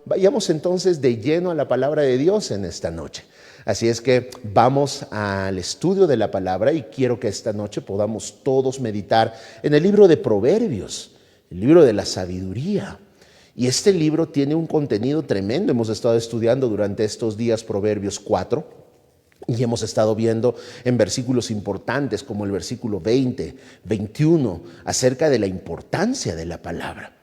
Vayamos entonces de lleno a la palabra de Dios en esta noche. Así es que vamos al estudio de la palabra y quiero que esta noche podamos todos meditar en el libro de Proverbios, el libro de la sabiduría. Y este libro tiene un contenido tremendo. Hemos estado estudiando durante estos días Proverbios 4 y hemos estado viendo en versículos importantes como el versículo 20, 21, acerca de la importancia de la palabra.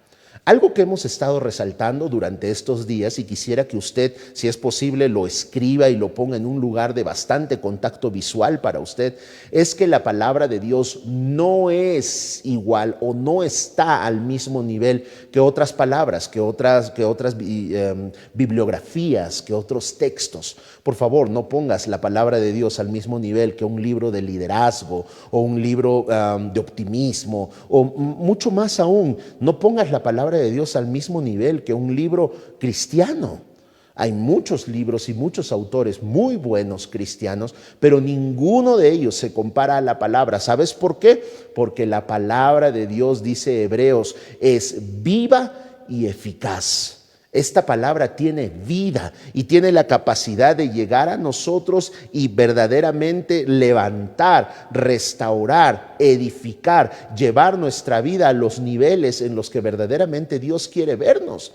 Algo que hemos estado resaltando durante estos días, y quisiera que usted, si es posible, lo escriba y lo ponga en un lugar de bastante contacto visual para usted, es que la palabra de Dios no es igual o no está al mismo nivel que otras palabras, que otras bibliografías, que otros textos. Por favor, no pongas la palabra de Dios al mismo nivel que un libro de liderazgo o un libro de optimismo, o mucho más aún, no pongas la palabra de Dios al mismo nivel que un libro cristiano. Hay muchos libros y muchos autores muy buenos cristianos, pero ninguno de ellos se compara a la palabra. ¿Sabes por qué? Porque la palabra de Dios, dice Hebreos, es viva y eficaz. Esta palabra tiene vida y tiene la capacidad de llegar a nosotros y verdaderamente levantar, restaurar, edificar, llevar nuestra vida a los niveles en los que verdaderamente Dios quiere vernos.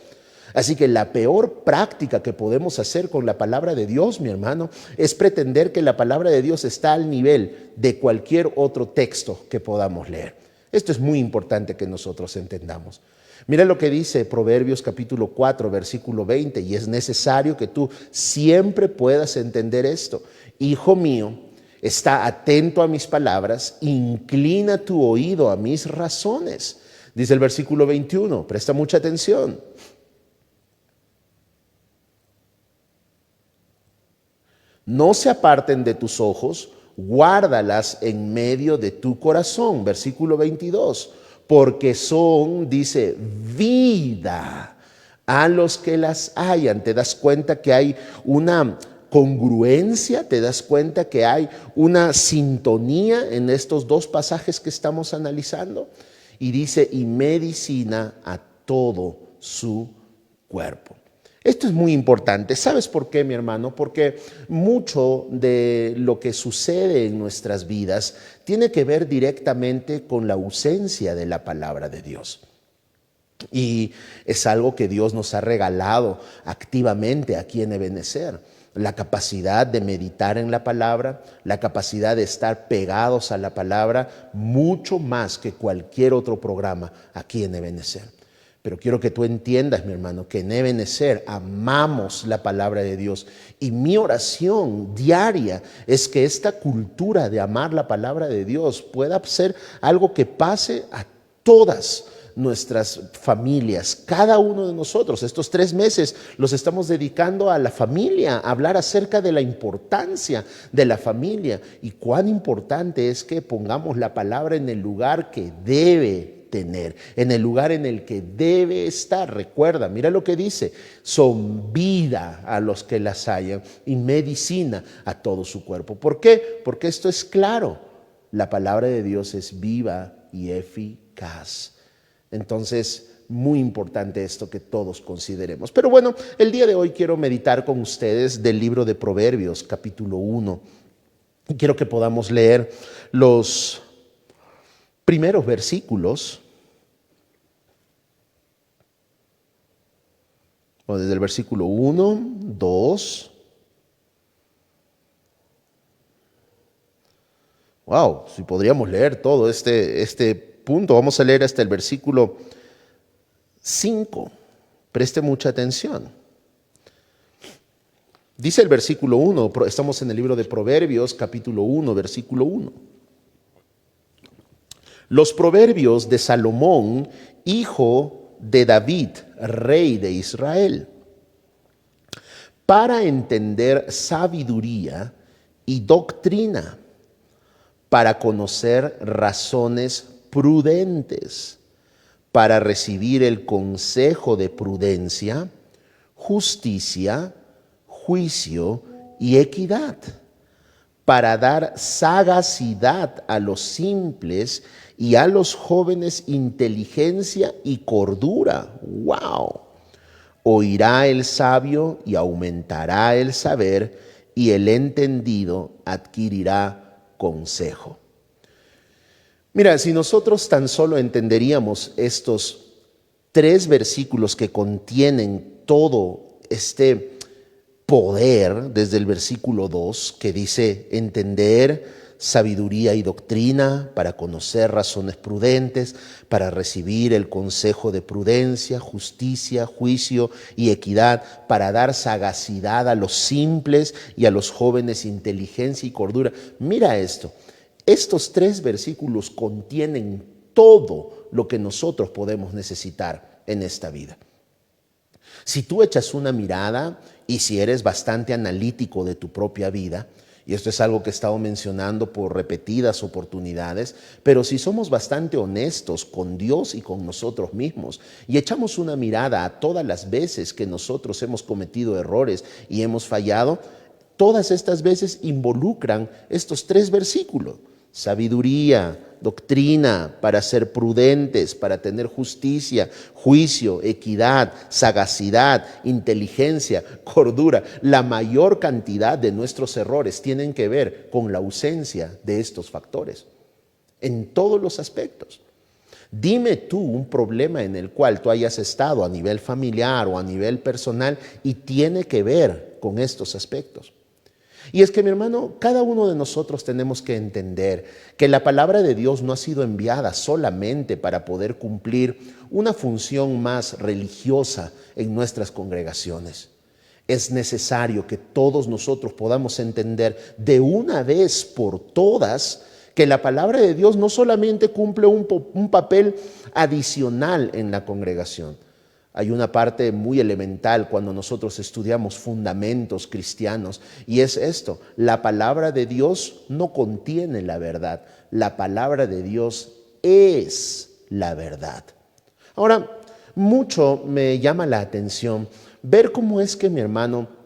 Así que la peor práctica que podemos hacer con la palabra de Dios, mi hermano, es pretender que la palabra de Dios está al nivel de cualquier otro texto que podamos leer. Esto es muy importante que nosotros entendamos. Mira lo que dice Proverbios capítulo 4, versículo 20, y es necesario que tú siempre puedas entender esto. Hijo mío, está atento a mis palabras, inclina tu oído a mis razones. Dice el versículo 21, presta mucha atención. No se aparten de tus ojos, guárdalas en medio de tu corazón. Versículo 22. Porque son, dice, vida a los que las hallan. ¿Te das cuenta que hay una congruencia? ¿Te das cuenta que hay una sintonía en estos dos pasajes que estamos analizando? Y dice, y medicina a todo su cuerpo. Esto es muy importante. ¿Sabes por qué, mi hermano? Porque mucho de lo que sucede en nuestras vidas tiene que ver directamente con la ausencia de la palabra de Dios. Y es algo que Dios nos ha regalado activamente aquí en Ebenecer. La capacidad de meditar en la palabra, la capacidad de estar pegados a la palabra, mucho más que cualquier otro programa aquí en Ebenecer. Pero quiero que tú entiendas, mi hermano, que en Ebenecer amamos la palabra de Dios. Y mi oración diaria es que esta cultura de amar la palabra de Dios pueda ser algo que pase a todas nuestras familias, cada uno de nosotros. Estos 3 meses los estamos dedicando a la familia, a hablar acerca de la importancia de la familia y cuán importante es que pongamos la palabra en el lugar que debe tener, en el lugar en el que debe estar. Recuerda, mira lo que dice, son vida a los que las hallan y medicina a todo su cuerpo. ¿Por qué? Porque esto es claro, la palabra de Dios es viva y eficaz. Entonces, muy importante esto que todos consideremos. Pero bueno, el día de hoy quiero meditar con ustedes del libro de Proverbios, capítulo 1. Y quiero que podamos leer los primeros versículos, o desde el versículo 1, 2. Wow, si podríamos leer todo este punto, vamos a leer hasta el versículo 5. Preste mucha atención. Dice el versículo 1, estamos en el libro de Proverbios, capítulo 1, versículo 1. Los proverbios de Salomón, hijo de David, rey de Israel, para entender sabiduría y doctrina, para conocer razones prudentes, para recibir el consejo de prudencia, justicia, juicio y equidad, para dar sagacidad a los simples y a los jóvenes inteligencia y cordura. ¡Wow! Oirá el sabio y aumentará el saber, y el entendido adquirirá consejo. Mira, si nosotros tan solo entenderíamos estos 3 versículos que contienen todo este poder, desde el versículo 2, que dice entender sabiduría y doctrina, para conocer razones prudentes, para recibir el consejo de prudencia, justicia, juicio y equidad, para dar sagacidad a los simples y a los jóvenes inteligencia y cordura. Mira esto, estos 3 versículos contienen todo lo que nosotros podemos necesitar en esta vida. Si tú echas una mirada y si eres bastante analítico de tu propia vida, y esto es algo que he estado mencionando por repetidas oportunidades, pero si somos bastante honestos con Dios y con nosotros mismos y echamos una mirada a todas las veces que nosotros hemos cometido errores y hemos fallado, todas estas veces involucran estos 3 versículos: sabiduría, doctrina, para ser prudentes, para tener justicia, juicio, equidad, sagacidad, inteligencia, cordura. La mayor cantidad de nuestros errores tienen que ver con la ausencia de estos factores, en todos los aspectos. Dime tú un problema en el cual tú hayas estado a nivel familiar o a nivel personal y tiene que ver con estos aspectos. Y es que, mi hermano, cada uno de nosotros tenemos que entender que la palabra de Dios no ha sido enviada solamente para poder cumplir una función más religiosa en nuestras congregaciones. Es necesario que todos nosotros podamos entender de una vez por todas que la palabra de Dios no solamente cumple un papel adicional en la congregación. Hay una parte muy elemental cuando nosotros estudiamos fundamentos cristianos, y es esto: la palabra de Dios no contiene la verdad, la palabra de Dios es la verdad. Ahora, mucho me llama la atención ver cómo es que, mi hermano,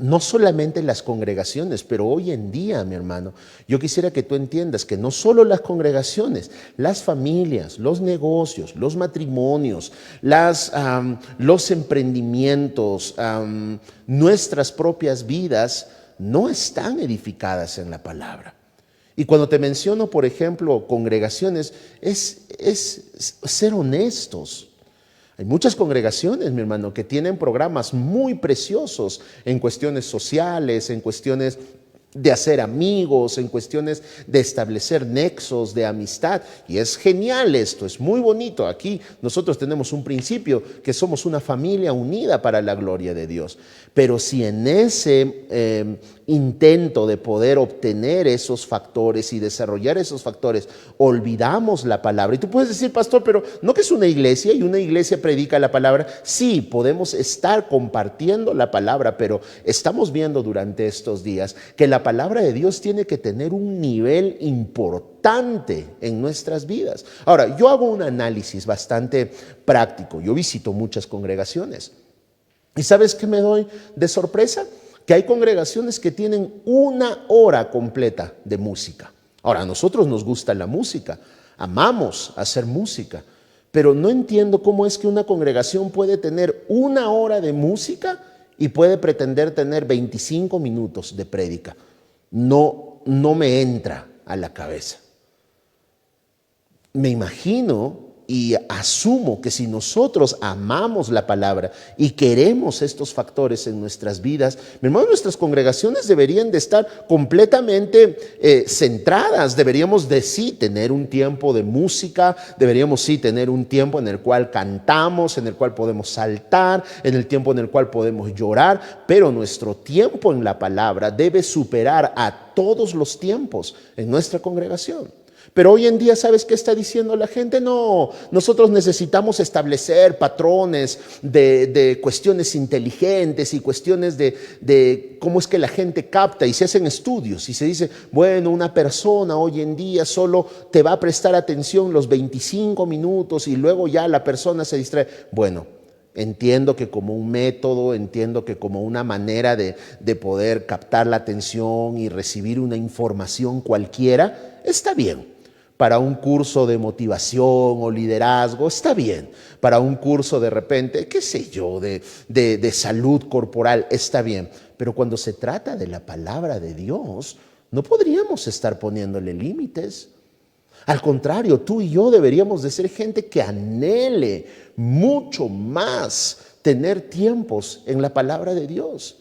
no solamente las congregaciones, pero hoy en día, mi hermano, yo quisiera que tú entiendas que no solo las congregaciones, las familias, los negocios, los matrimonios, los emprendimientos, nuestras propias vidas no están edificadas en la palabra. Y cuando te menciono, por ejemplo, congregaciones, es ser honestos. Hay muchas congregaciones, mi hermano, que tienen programas muy preciosos en cuestiones sociales, en cuestiones de hacer amigos, en cuestiones de establecer nexos de amistad. Y es genial esto, es muy bonito. Aquí nosotros tenemos un principio, que somos una familia unida para la gloria de Dios. Pero si en ese intento de poder obtener esos factores y desarrollar esos factores olvidamos la palabra, y tú puedes decir, pastor, pero ¿no que es una iglesia y una iglesia predica la palabra? Sí, podemos estar compartiendo la palabra, pero estamos viendo durante estos días que la palabra de Dios tiene que tener un nivel importante en nuestras vidas. Ahora, yo hago un análisis bastante práctico. Yo visito muchas congregaciones. ¿Y sabes qué me doy de sorpresa? Que hay congregaciones que tienen 1 hora completa de música. Ahora, a nosotros nos gusta la música, amamos hacer música, pero no entiendo cómo es que una congregación puede tener 1 hora de música y puede pretender tener 25 minutos de prédica. No me entra a la cabeza. Me imagino y asumo que si nosotros amamos la palabra y queremos estos factores en nuestras vidas, mi hermano, nuestras congregaciones deberían de estar completamente centradas. Deberíamos de sí tener un tiempo de música, deberíamos sí tener un tiempo en el cual cantamos, en el cual podemos saltar, en el tiempo en el cual podemos llorar, pero nuestro tiempo en la palabra debe superar a todos los tiempos en nuestra congregación. Pero hoy en día, ¿sabes qué está diciendo la gente? No, nosotros necesitamos establecer patrones de cuestiones inteligentes y cuestiones de cómo es que la gente capta, y se hacen estudios y se dice, bueno, una persona hoy en día solo te va a prestar atención los 25 minutos y luego ya la persona se distrae. Bueno, Entiendo que como un método, entiendo que como una manera de poder captar la atención y recibir una información cualquiera, está bien. Para un curso de motivación o liderazgo, está bien. Para un curso de repente, qué sé yo, de salud corporal, está bien. Pero cuando se trata de la palabra de Dios, no podríamos estar poniéndole límites. Al contrario, tú y yo deberíamos de ser gente que anhele mucho más tener tiempos en la palabra de Dios.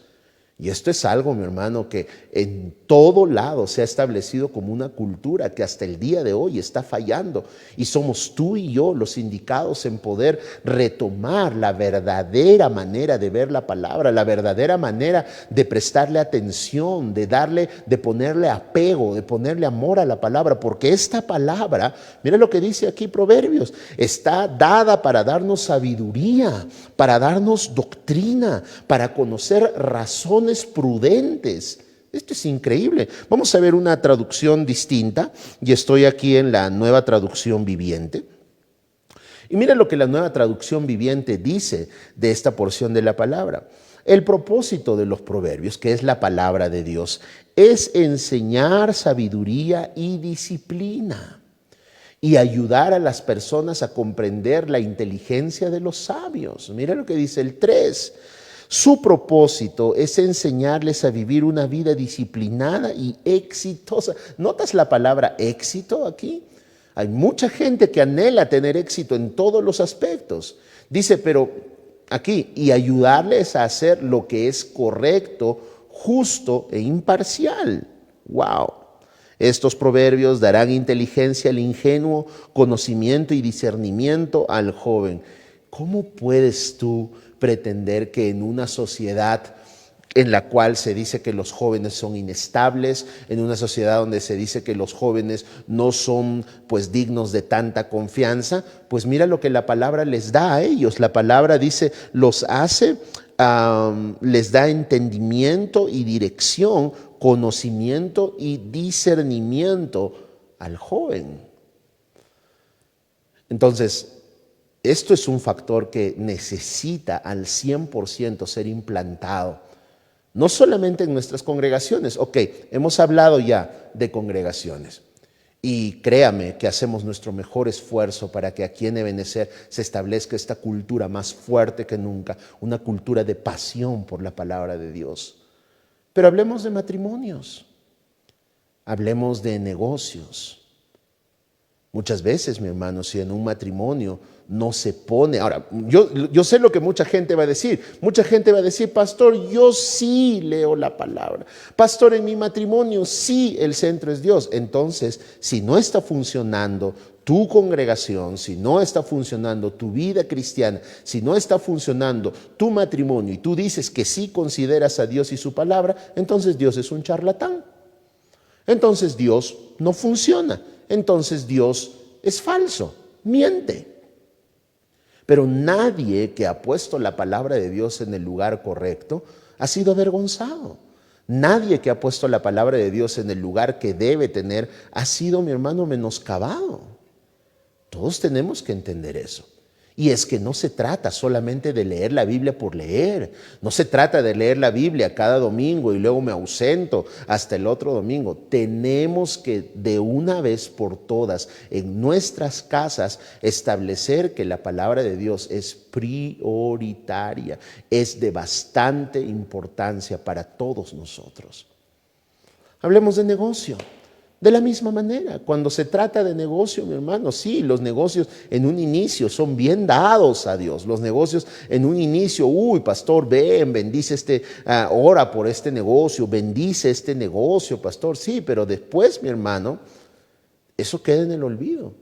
Y esto es algo, mi hermano, que en todo lado se ha establecido como una cultura que hasta el día de hoy está fallando. Y somos tú y yo los indicados en poder retomar la verdadera manera de ver la palabra, la verdadera manera de prestarle atención, de ponerle apego, de ponerle amor a la palabra. Porque esta palabra, mira lo que dice aquí Proverbios, está dada para darnos sabiduría, para darnos doctrina, para conocer razones prudentes. Esto es increíble. Vamos a ver una traducción distinta y estoy aquí en la Nueva Traducción Viviente. Y mira lo que la Nueva Traducción Viviente dice de esta porción de la palabra. El propósito de los proverbios, que es la palabra de Dios, es enseñar sabiduría y disciplina y ayudar a las personas a comprender la inteligencia de los sabios. Mira lo que dice el 3. Su propósito es enseñarles a vivir una vida disciplinada y exitosa. ¿Notas la palabra éxito aquí? Hay mucha gente que anhela tener éxito en todos los aspectos. Dice, pero aquí, y ayudarles a hacer lo que es correcto, justo e imparcial. ¡Wow! Estos proverbios darán inteligencia al ingenuo, conocimiento y discernimiento al joven. ¿Cómo puedes tú pretender que en una sociedad en la cual se dice que los jóvenes son inestables, en una sociedad donde se dice que los jóvenes no son pues dignos de tanta confianza, pues mira lo que la palabra les da a ellos? La palabra dice, los hace, les da entendimiento y dirección, conocimiento y discernimiento al joven. Entonces, esto es un factor que necesita al 100% ser implantado, no solamente en nuestras congregaciones. Ok, hemos hablado ya de congregaciones y créame que hacemos nuestro mejor esfuerzo para que aquí en Ebenecer se establezca esta cultura más fuerte que nunca, una cultura de pasión por la palabra de Dios. Pero hablemos de matrimonios, hablemos de negocios. Muchas veces, mi hermano, si en un matrimonio no se pone... Ahora, yo sé lo que mucha gente va a decir. Mucha gente va a decir, pastor, yo sí leo la palabra. Pastor, en mi matrimonio sí el centro es Dios. Entonces, si no está funcionando tu congregación, si no está funcionando tu vida cristiana, si no está funcionando tu matrimonio y tú dices que sí consideras a Dios y su palabra, entonces Dios es un charlatán. Entonces Dios no funciona. Entonces Dios es falso, miente. Pero nadie que ha puesto la palabra de Dios en el lugar correcto ha sido avergonzado. Nadie que ha puesto la palabra de Dios en el lugar que debe tener ha sido, mi hermano, menoscabado. Todos tenemos que entender eso. Y es que no se trata solamente de leer la Biblia por leer. No se trata de leer la Biblia cada domingo y luego me ausento hasta el otro domingo. Tenemos que de una vez por todas en nuestras casas establecer que la palabra de Dios es prioritaria, es de bastante importancia para todos nosotros. Hablemos de negocio. De la misma manera, cuando se trata de negocio, mi hermano, sí, los negocios en un inicio son bien dados a Dios. Los negocios en un inicio, pastor, ven, bendice ora por este negocio, bendice este negocio, pastor. Sí, pero después, mi hermano, eso queda en el olvido.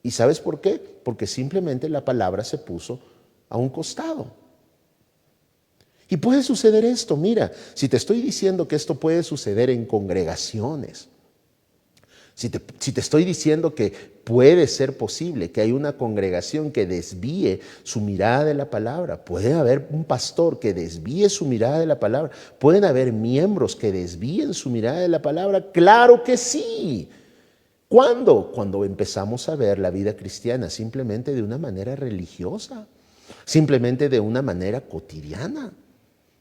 ¿Y sabes por qué? Porque simplemente la palabra se puso a un costado. Y puede suceder esto, mira, si te estoy diciendo que esto puede suceder en congregaciones, si te estoy diciendo que puede ser posible que hay una congregación que desvíe su mirada de la palabra, puede haber un pastor que desvíe su mirada de la palabra, pueden haber miembros que desvíen su mirada de la palabra, claro que sí. ¿Cuándo? Cuando empezamos a ver la vida cristiana simplemente de una manera religiosa. simplemente de una manera cotidiana.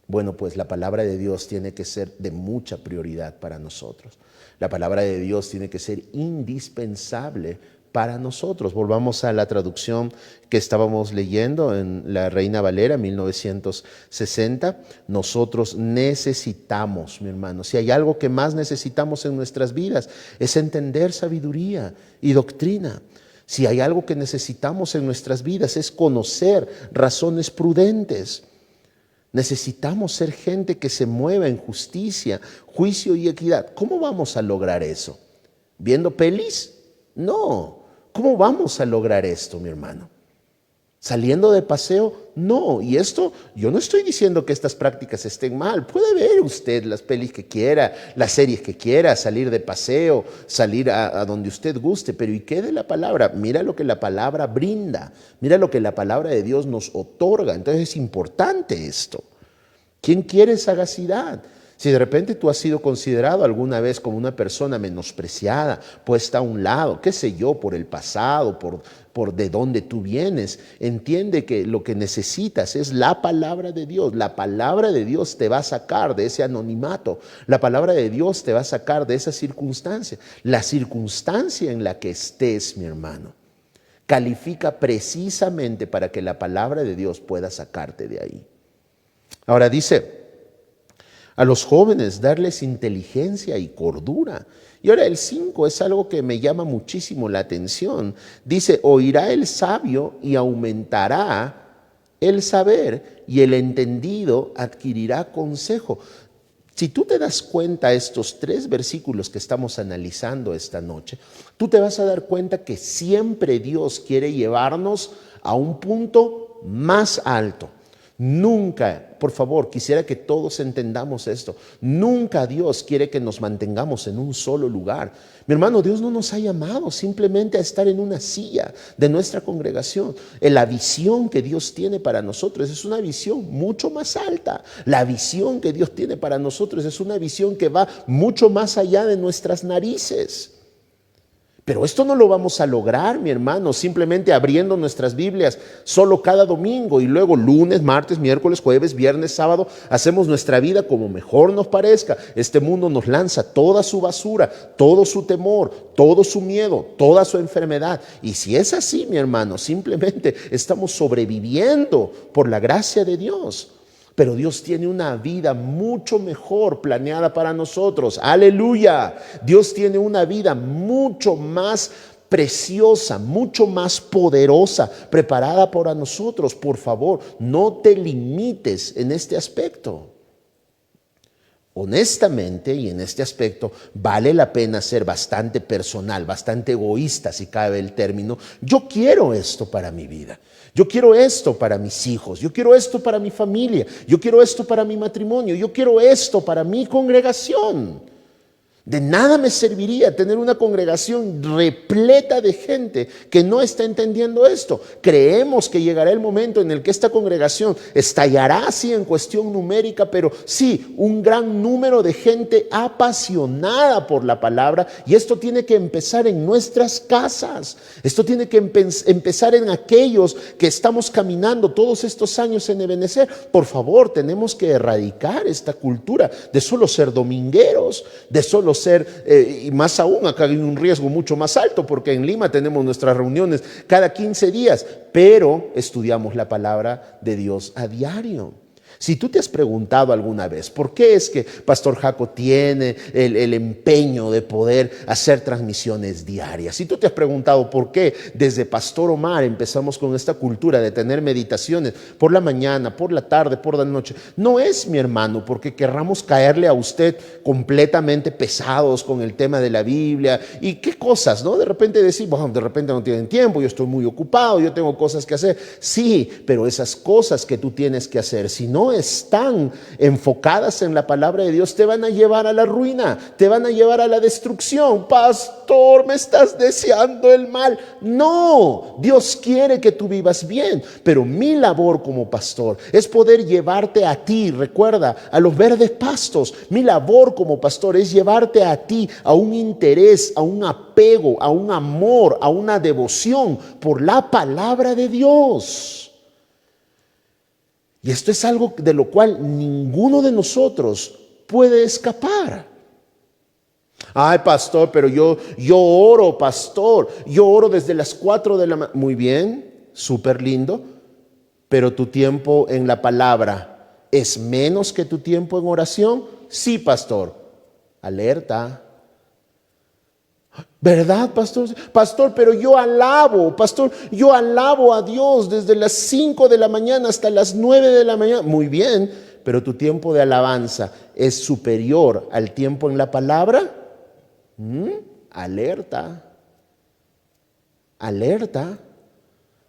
Bueno, pues la palabra de Dios tiene que ser de mucha prioridad para nosotros. La palabra de Dios tiene que ser indispensable para nosotros. Volvamos a la traducción que estábamos leyendo en la Reina Valera 1960. Nosotros necesitamos, mi hermano, si hay algo que más necesitamos en nuestras vidas, es entender sabiduría y doctrina. Si hay algo que necesitamos en nuestras vidas, es conocer razones prudentes. Necesitamos ser gente que se mueva en justicia, juicio y equidad. ¿Cómo vamos a lograr eso? ¿Viendo pelis? No. ¿Cómo vamos a lograr esto, mi hermano? ¿Saliendo de paseo? No. Y esto, yo no estoy diciendo que estas prácticas estén mal. Puede ver usted las pelis que quiera, las series que quiera, salir de paseo, salir a donde usted guste. Pero ¿y qué de la palabra? Mira lo que la palabra brinda. Mira lo que la palabra de Dios nos otorga. Entonces es importante esto. ¿Quién quiere sagacidad? Si de repente tú has sido considerado alguna vez como una persona menospreciada, puesta a un lado, qué sé yo, por el pasado, por de dónde tú vienes, entiende que lo que necesitas es la palabra de Dios. La palabra de Dios te va a sacar de ese anonimato. La palabra de Dios te va a sacar de esa circunstancia. La circunstancia en la que estés, mi hermano, califica precisamente para que la palabra de Dios pueda sacarte de ahí. Ahora dice, a los jóvenes darles inteligencia y cordura. Y ahora el 5 es algo que me llama muchísimo la atención. Dice, oirá el sabio y aumentará el saber, y el entendido adquirirá consejo. Si tú te das cuenta de estos 3 versículos que estamos analizando esta noche, tú te vas a dar cuenta que siempre Dios quiere llevarnos a un punto más alto. Nunca, por favor, quisiera que todos entendamos esto. Nunca Dios quiere que nos mantengamos en un solo lugar. Mi hermano, Dios no nos ha llamado simplemente a estar en una silla de nuestra congregación. La visión que Dios tiene para nosotros es una visión mucho más alta. La visión que Dios tiene para nosotros es una visión que va mucho más allá de nuestras narices. Pero esto no lo vamos a lograr, mi hermano, simplemente abriendo nuestras Biblias solo cada domingo y luego lunes, martes, miércoles, jueves, viernes, sábado, hacemos nuestra vida como mejor nos parezca. Este mundo nos lanza toda su basura, todo su temor, todo su miedo, toda su enfermedad. Y si es así, mi hermano, simplemente estamos sobreviviendo por la gracia de Dios. Pero Dios tiene una vida mucho mejor planeada para nosotros. ¡Aleluya! Dios tiene una vida mucho más preciosa, mucho más poderosa, preparada para nosotros. Por favor, no te limites en este aspecto. Honestamente, y en este aspecto, vale la pena ser bastante personal, bastante egoísta, si cabe el término. Yo quiero esto para mi vida. Yo quiero esto para mis hijos. Yo quiero esto para mi familia. Yo quiero esto para mi matrimonio. Yo quiero esto para mi congregación. De nada me serviría tener una congregación repleta de gente que no está entendiendo esto. Creemos que llegará el momento en el que esta congregación estallará así en cuestión numérica, pero sí, un gran número de gente apasionada por la palabra, y esto tiene que empezar en nuestras casas. Esto tiene que empezar en aquellos que estamos caminando todos estos años en Ebenecer. Por favor, tenemos que erradicar esta cultura de solo ser domingueros, de solo ser, y más aún acá hay un riesgo mucho más alto, porque en Lima tenemos nuestras reuniones cada 15 días, pero estudiamos la palabra de Dios a diario. Si tú te has preguntado alguna vez por qué es que Pastor Jaco tiene el empeño de poder hacer transmisiones diarias, si tú te has preguntado por qué desde Pastor Omar empezamos con esta cultura de tener meditaciones por la mañana, por la tarde, por la noche, no es, mi hermano, porque querramos caerle a usted completamente pesados con el tema de la Biblia y qué cosas, ¿no? De repente decimos, de repente no tienen tiempo, yo estoy muy ocupado, yo tengo cosas que hacer. Sí, pero esas cosas que tú tienes que hacer, si no están enfocadas en la palabra de Dios, te van a llevar a la ruina, te van a llevar a la destrucción. Pastor, me estás deseando el mal. No, Dios quiere que tú vivas bien, pero mi labor como pastor es poder llevarte a ti, recuerda, a los verdes pastos. Mi labor como pastor es llevarte a ti a un interés, a un apego, a un amor, a una devoción por la palabra de Dios. Y esto es algo de lo cual ninguno de nosotros puede escapar. Ay, pastor, pero yo oro, pastor. Yo oro desde las 4 de la mañana. Muy bien, súper lindo. Pero tu tiempo en la palabra es menos que tu tiempo en oración. Sí, pastor. Alerta. ¿Verdad, pastor? Pastor, pero yo alabo a Dios desde las 5 de la mañana hasta las 9 de la mañana. Muy bien, pero tu tiempo de alabanza es superior al tiempo en la palabra. Alerta, alerta.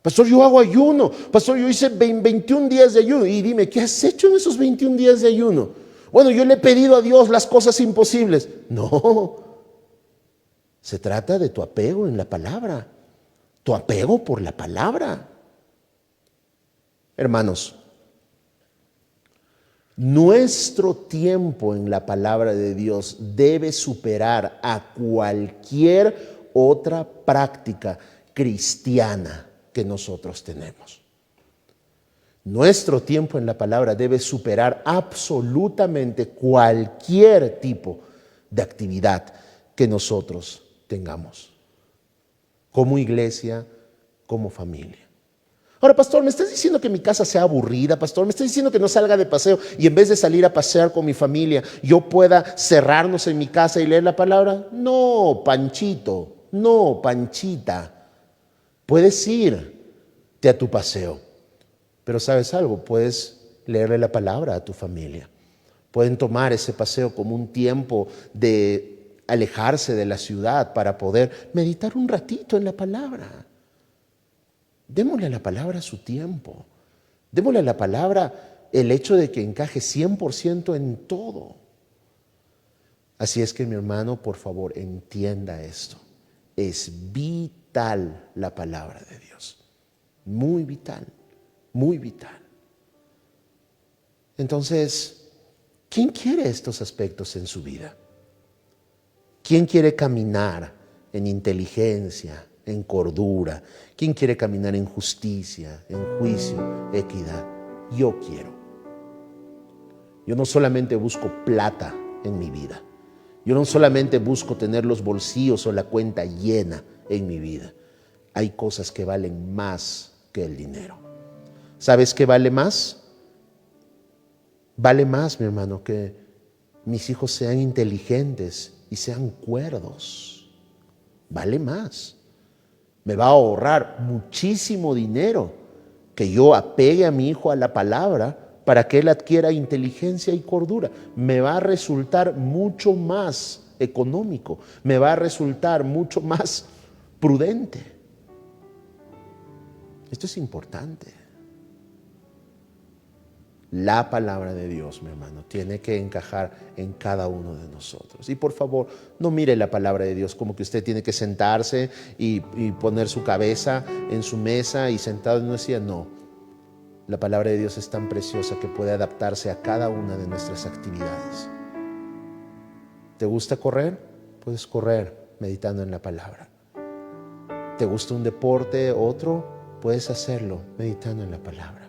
Pastor, yo hago ayuno. Pastor, yo hice 21 días de ayuno. Y dime, ¿qué has hecho en esos 21 días de ayuno? Bueno, yo le he pedido a Dios las cosas imposibles. No, se trata de tu apego en la palabra, tu apego por la palabra. Hermanos, nuestro tiempo en la palabra de Dios debe superar a cualquier otra práctica cristiana que nosotros tenemos. Nuestro tiempo en la palabra debe superar absolutamente cualquier tipo de actividad que nosotros tengamos, como iglesia, como familia. Ahora, pastor, ¿me estás diciendo que mi casa sea aburrida, pastor? ¿Me estás diciendo que no salga de paseo y en vez de salir a pasear con mi familia, yo pueda cerrarnos en mi casa y leer la palabra? No, Panchito, no, Panchita. Puedes irte a tu paseo, pero ¿sabes algo? Puedes leerle la palabra a tu familia. Pueden tomar ese paseo como un tiempo de alejarse de la ciudad para poder meditar un ratito en la palabra. Démosle a la palabra su tiempo. Démosle a la palabra el hecho de que encaje 100% en todo. Así es que, mi hermano, por favor, entienda esto. Es vital la palabra de Dios. Muy vital, muy vital. Entonces, ¿quién quiere estos aspectos en su vida? ¿Quién quiere caminar en inteligencia, en cordura? ¿Quién quiere caminar en justicia, en juicio, equidad? Yo quiero. Yo no solamente busco plata en mi vida. Yo no solamente busco tener los bolsillos o la cuenta llena en mi vida. Hay cosas que valen más que el dinero. ¿Sabes qué vale más? Vale más, mi hermano, que mis hijos sean inteligentes y sean cuerdos. Vale más. Me va a ahorrar muchísimo dinero que yo apegue a mi hijo a la palabra para que él adquiera inteligencia y cordura. Me va a resultar mucho más económico, me va a resultar mucho más prudente. Esto es importante. La palabra de Dios, mi hermano, tiene que encajar en cada uno de nosotros. Y por favor, no mire la palabra de Dios como que usted tiene que sentarse y poner su cabeza en su mesa y sentado en una silla. No, la palabra de Dios es tan preciosa que puede adaptarse a cada una de nuestras actividades. ¿Te gusta correr? Puedes correr meditando en la palabra. ¿Te gusta un deporte, otro? Puedes hacerlo meditando en la palabra.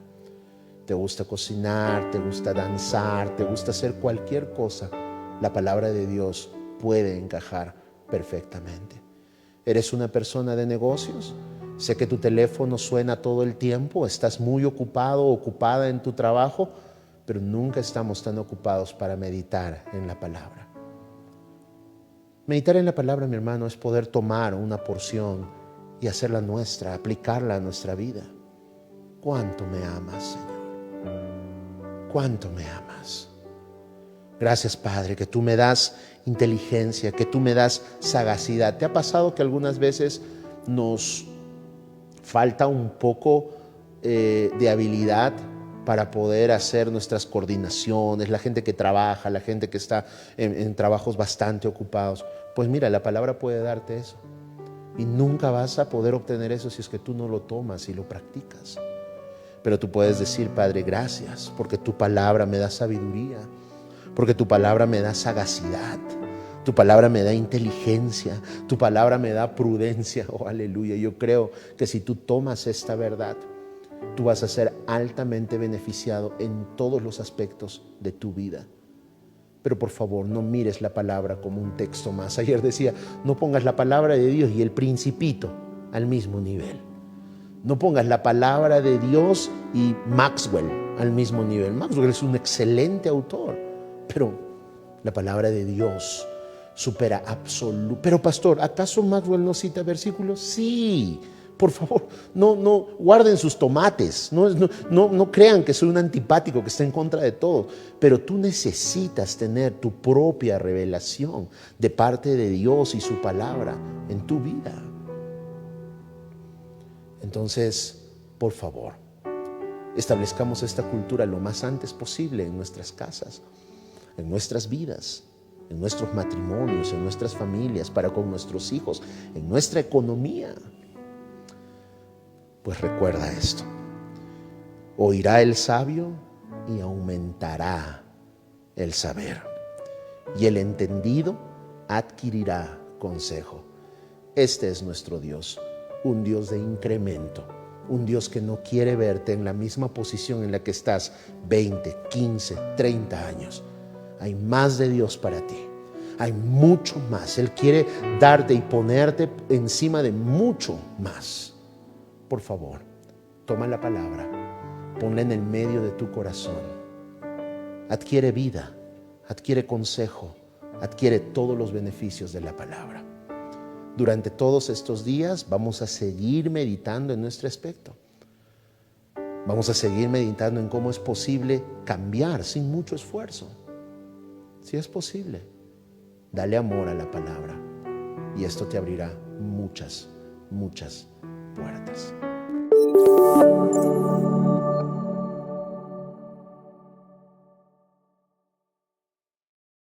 ¿Te gusta cocinar? ¿Te gusta danzar? ¿Te gusta hacer cualquier cosa? La palabra de Dios puede encajar perfectamente. ¿Eres una persona de negocios? Sé que tu teléfono suena todo el tiempo, estás muy ocupado o ocupada en tu trabajo, pero nunca estamos tan ocupados para meditar en la palabra. Meditar en la palabra, mi hermano, es poder tomar una porción y hacerla nuestra, aplicarla a nuestra vida. ¿Cuánto me amas, Señor? ¿Cuánto me amas? Gracias, Padre, que tú me das inteligencia, que tú me das sagacidad. ¿Te ha pasado que algunas veces nos falta un poco de habilidad para poder hacer nuestras coordinaciones? La gente que trabaja, la gente que está en trabajos bastante ocupados. Pues mira, la palabra puede darte eso. Y nunca vas a poder obtener eso si es que tú no lo tomas y lo practicas. Pero tú puedes decir, Padre, gracias, porque tu palabra me da sabiduría, porque tu palabra me da sagacidad, tu palabra me da inteligencia, tu palabra me da prudencia. Oh, aleluya. Yo creo que si tú tomas esta verdad tú vas a ser altamente beneficiado en todos los aspectos de tu vida. Pero por favor, no mires la palabra como un texto más. Ayer decía, no pongas la palabra de Dios y el Principito al mismo nivel. No pongas la palabra de Dios y Maxwell al mismo nivel. Maxwell es un excelente autor, pero la palabra de Dios supera absoluto. Pero pastor, ¿acaso Maxwell no cita versículos? Sí. Por favor, no guarden sus tomates, no crean que soy un antipático que está en contra de todo, pero tú necesitas tener tu propia revelación de parte de Dios y su palabra en tu vida. Entonces, por favor, establezcamos esta cultura lo más antes posible en nuestras casas, en nuestras vidas, en nuestros matrimonios, en nuestras familias, para con nuestros hijos, en nuestra economía. Pues recuerda esto: oirá el sabio y aumentará el saber, y el entendido adquirirá consejo. Este es nuestro Dios, un Dios de incremento, un Dios que no quiere verte en la misma posición en la que estás 20, 15, 30 años. Hay más de Dios para ti, hay mucho más. Él quiere darte y ponerte encima de mucho más. Por favor, toma la palabra, ponla en el medio de tu corazón. Adquiere vida, adquiere consejo, adquiere todos los beneficios de la palabra. Durante todos estos días vamos a seguir meditando en nuestro aspecto. Vamos a seguir meditando en cómo es posible cambiar sin mucho esfuerzo. Si es posible, dale amor a la palabra y esto te abrirá muchas puertas.